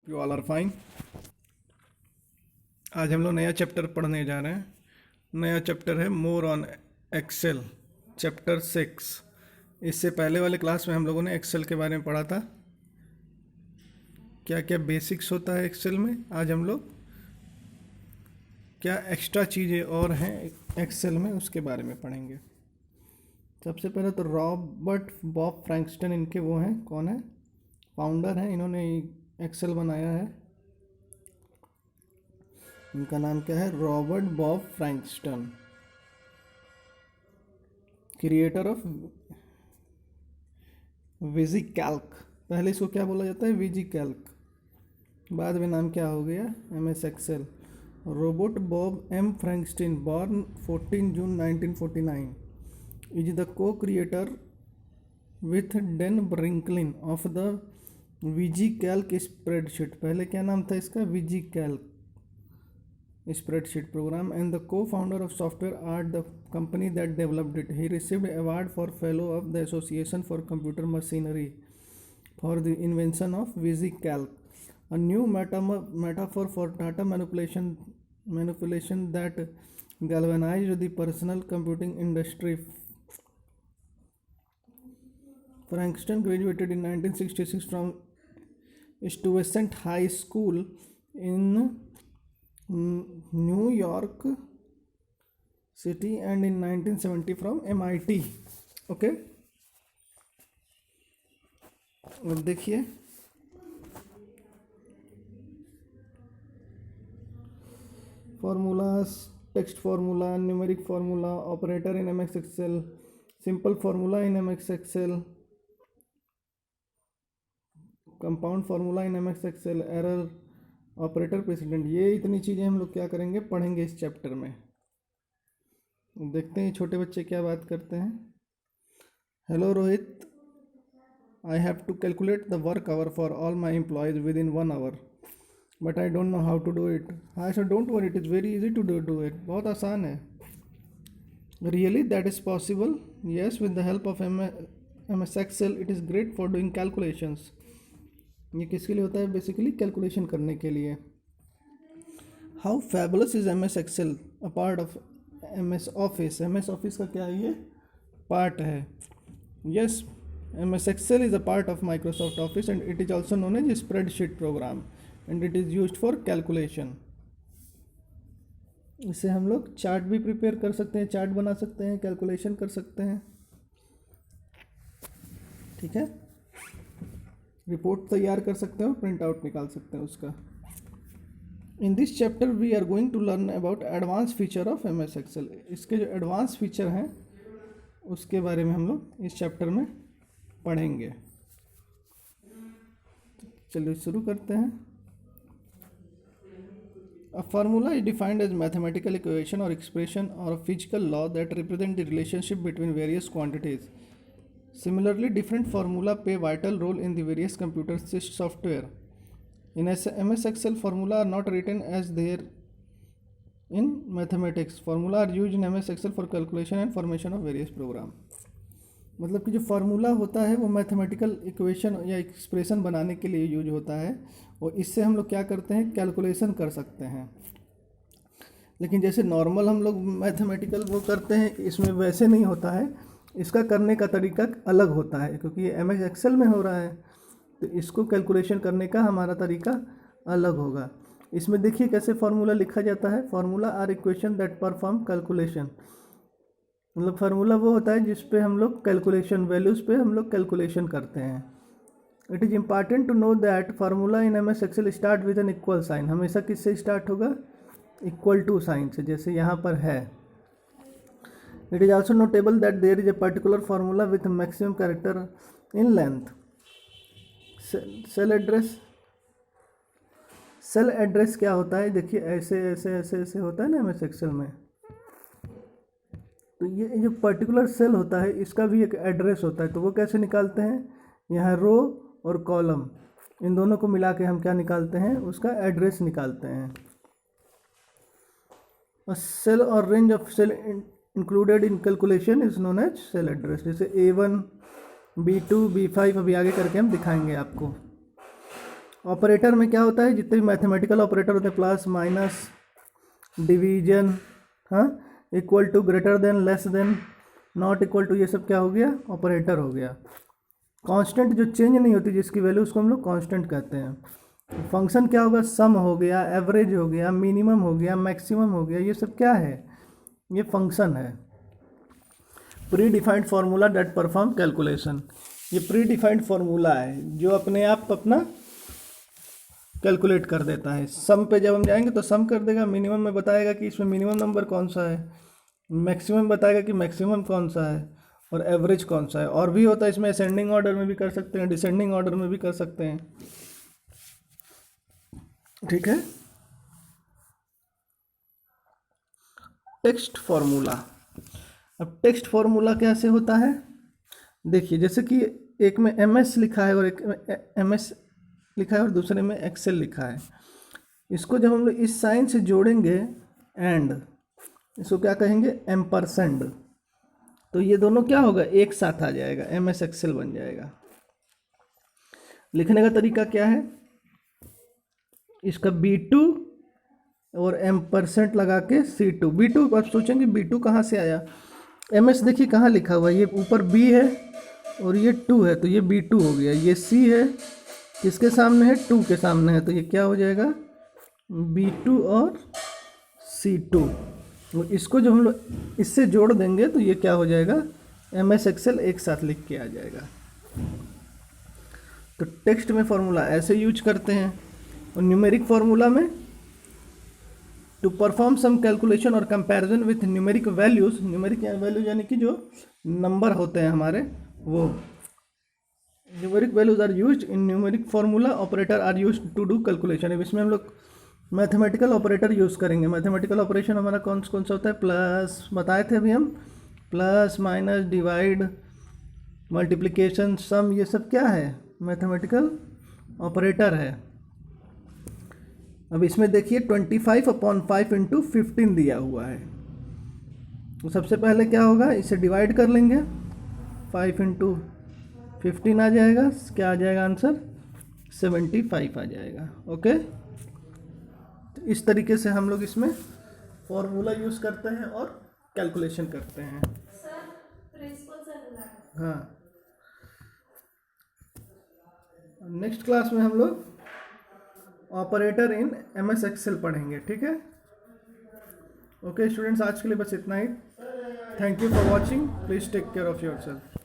You all are fine. आज हम लोग नया चैप्टर पढ़ने जा रहे हैं। नया चैप्टर है मोर ऑन एक्सेल, चैप्टर 6। इससे पहले वाले क्लास में हम लोगों ने एक्सेल के बारे में पढ़ा था, क्या क्या बेसिक्स होता है एक्सेल में। आज हम लोग क्या एक्स्ट्रा चीज़ें और हैं एक्सेल में उसके बारे में पढ़ेंगे। सबसे पहले तो रॉबर्ट बॉब फ्रैंकस्टन, इनके वो हैं, कौन है, फाउंडर हैं। इन्होंने एक्सेल बनाया है। इनका नाम क्या है, Robert Bob Frankston, creator of VisiCalc. पहले इसको क्या बोला जाता है, विजी कैल्क, बाद में नाम क्या हो गया, MS Excel. Robert Bob M Frankston, born 14 June 1949, is the co creator with Dan Bricklin of the VisiCalc spreadsheet. पहले क्या नाम था इसका, VisiCalc spreadsheet program, and the co-founder of Software Art, the company that developed it. He received award for fellow of the Association for Computer Machinery for the invention of VisiCalc, a new metaphor for data manipulation that galvanized the personal computing industry. Frankston graduated in 1966 from Stuyvesant High School in New York City and in 1970 from MIT. Okay, और देखिए formulas, text formula, numeric formula, operator in MS excel, simple formula in MS excel, compound formula in MS excel, error, operator precedence. ये इतनी चीज़ें हम लोग क्या करेंगे, पढ़ेंगे इस चैप्टर में। देखते हैं छोटे बच्चे क्या बात करते हैं। Hello Rohit, I have to calculate the work hour for all my employees within 1 hour, but I don't know how to do it. I so don't worry, it is very easy to do it. बहुत आसान है। Really that is possible, yes, with the help of MS excel it is great for doing calculations. ये किसके लिए होता है, basically calculation करने के लिए। How fabulous is MS excel, a part of MS office. MS office का क्या है, ये पार्ट है। Yes, MS excel is a part of Microsoft office and it is also known as spreadsheet program and it is used for calculation. इससे हम लोग chart भी prepare कर सकते हैं, चार्ट बना सकते हैं, कैलकुलेशन कर सकते हैं। ठीक है, रिपोर्ट तैयार कर सकते हैं और प्रिंट आउट निकाल सकते हैं उसका। In this chapter we are going to learn about advance feature of MS excel. इसके जो एडवांस फीचर हैं उसके बारे में हम लोग इस चैप्टर में पढ़ेंगे। चलिए शुरू करते हैं। A formula is defined as mathematical equation और एक्सप्रेशन और physical law that represent the relationship between various quantities. Similarly, different formula play vital role in the various computer software. In MS Excel, formula are not written as they are in mathematics. Formula are used in MS Excel for calculation and formation of various program. मतलब कि जो formula होता है वो mathematical equation या expression बनाने के लिए यूज होता है, और इससे हम लोग क्या करते हैं, कैलकुलेशन कर सकते हैं। लेकिन जैसे नॉर्मल हम लोग मैथमेटिकल वो करते हैं, इसमें वैसे नहीं होता है। इसका करने का तरीका अलग होता है, क्योंकि ये MS एक्सेल में हो रहा है, तो इसको कैलकुलेशन करने का हमारा तरीका अलग होगा। इसमें देखिए कैसे फार्मूला लिखा जाता है। Formula are equation that perform calculation. मतलब फार्मूला वो होता है जिस पे हम लोग कैलकुलेशन, वैल्यूज़ पे हम लोग कैलकुलेशन करते हैं। It is important to know that formula in MS excel start with an equal sign. हमेशा किससे स्टार्ट होगा, इक्वल टू साइन से, जैसे यहाँ पर है। It is also notable that there is a particular formula with a maximum character in length. Cell address क्या होता है, देखिए ऐसे ऐसे ऐसे ऐसे होता है ना MS एक्सेल में। तो ये जो पर्टिकुलर सेल होता है इसका भी एक एड्रेस होता है। तो वो कैसे निकालते हैं, यहाँ रो और कॉलम, इन दोनों को मिला के हम क्या निकालते हैं, उसका एड्रेस निकालते हैं। सेल और range of cell included in calculation is known as cell address. जैसे A1, B2, B5, अभी आगे करके हम दिखाएंगे आपको। ऑपरेटर में क्या होता है, जितने भी मैथमेटिकल ऑपरेटर होते हैं, प्लस माइनस डिवीजन, हाँ, equal to, greater than, less than, not equal to, ये सब क्या हो गया, ऑपरेटर हो गया। कांस्टेंट जो चेंज नहीं होती जिसकी वैल्यू, उसको हम लोग कांस्टेंट कहते हैं। फंक्शन क्या होगा, सम हो गया, एवरेज हो गया, मिनिमम हो गया, मैक्सिमम हो गया, ये सब क्या है, ये फंक्शन है। Pre defined formula that perform calculation, ये प्री डिफाइंड फार्मूला है जो अपने आप अपना कैलकुलेट कर देता है। सम पे जब हम जाएंगे तो सम कर देगा, मिनिमम में बताएगा कि इसमें मिनिमम नंबर कौन सा है, मैक्सिमम बताएगा कि मैक्सिमम कौन सा है, और एवरेज कौन सा है। और भी होता है इसमें, असेंडिंग ऑर्डर में भी कर सकते हैं, डिसेंडिंग ऑर्डर में भी कर सकते हैं, ठीक है। टेक्स्ट फार्मूला, अब टेक्स्ट फार्मूला कैसे होता है, देखिए, जैसे कि एक में MS लिखा है और एक में MS लिखा है और दूसरे में एक्सेल लिखा है। इसको जब हम लोग इस साइन से जोड़ेंगे एंड, इसको क्या कहेंगे, एम्परसेंड, तो ये दोनों क्या होगा, एक साथ आ जाएगा, MS एक्सेल बन जाएगा। लिखने का तरीका क्या है, इसका B2 और एम्परसेंट लगा के C2। B2 आप सोचेंगे B2 कहाँ से आया, MS देखिए कहाँ लिखा हुआ है, ये ऊपर B है और ये 2 है, तो ये B2 हो गया। ये C है, किसके सामने है, 2 के सामने है, तो ये क्या हो जाएगा, B2 और C2। तो इसको जो हम लोग इससे जोड़ देंगे तो ये क्या हो जाएगा, MS एक्सेल एक साथ लिख के आ जाएगा। तो टेक्स्ट में फॉर्मूला ऐसे यूज करते हैं, और न्यूमेरिक फार्मूला में टू परफॉर्म सम कैलकुलेशन और comparison with numeric values, numeric values यानी कि जो नंबर होते हैं हमारे, वो numeric values are used in numeric formula, operator are used to do calculation. अब इसमें हम लोग मैथमेटिकल ऑपरेटर यूज़ करेंगे। मैथमेटिकल ऑपरेशन हमारा कौन सा होता है, प्लस बताए थे अभी हम, प्लस माइनस डिवाइड मल्टीप्लिकेशन सम, ये सब क्या है, मैथमेटिकल ऑपरेटर है। अब इसमें देखिए 25/5 इंटू 15 दिया हुआ है, तो सबसे पहले क्या होगा, इसे डिवाइड कर लेंगे, 5 इंटू 15 आ जाएगा, क्या आ जाएगा आंसर, 75 आ जाएगा। ओके, तो इस तरीके से हम लोग इसमें फॉर्मूला यूज़ करते हैं और कैलकुलेशन करते हैं। हाँ, नेक्स्ट क्लास में हम लोग ऑपरेटर इन MS एक्सेल पढ़ेंगे, ठीक है। ओके स्टूडेंट्स, आज के लिए बस इतना ही। Thank you for watching, please take care of yourself.